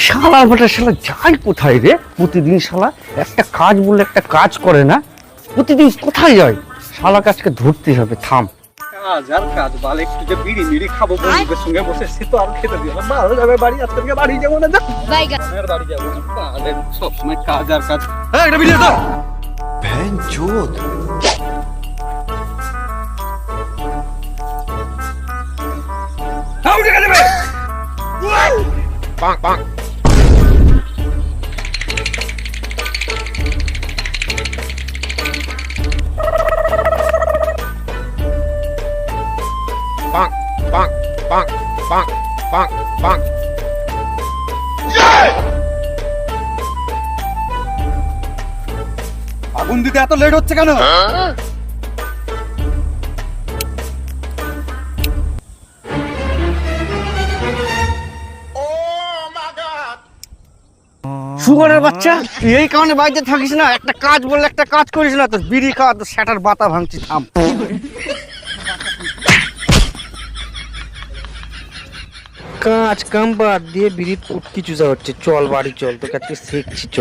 শালা বেটা শালা যাই কোথায় রে? প্রতিদিন শালা একটা কাজ বললে একটা কাজ করে না, প্রতিদিন কোথায় যায়? শালা কাজকে ধরতে হবে, থাম। কাজ আর কাজ বাল, একটু যে বিড়ি মিড়ি খাবো বন্ধুদের সঙ্গে বসে, সে তো আর খেতে দিও না। ভালো যাবে বাড়ি, আজকে থেকে বাড়ি যাবো না, বাড়ি যাবো না। বালের সবসময় কাজ আর কাজ। একটা বিড়ি দাও। উঠে গেলে আগুন দিতে এত লেট হচ্ছে কেন? শুয়ারের বাচ্চা, তুই এই কারণে বাড়িতে থাকিস না? একটা কাজ বললে একটা কাজ করিস না, তোর বিড়ি খাওয়া, তোর স্যাটার বাতা ভাঙছি, থাম। কাজ কাম বাদ দিয়ে বিড়ির পুটকি চুষা হচ্ছে। চল বাড়ি চল, তোকে আজকে শিখছি, চ।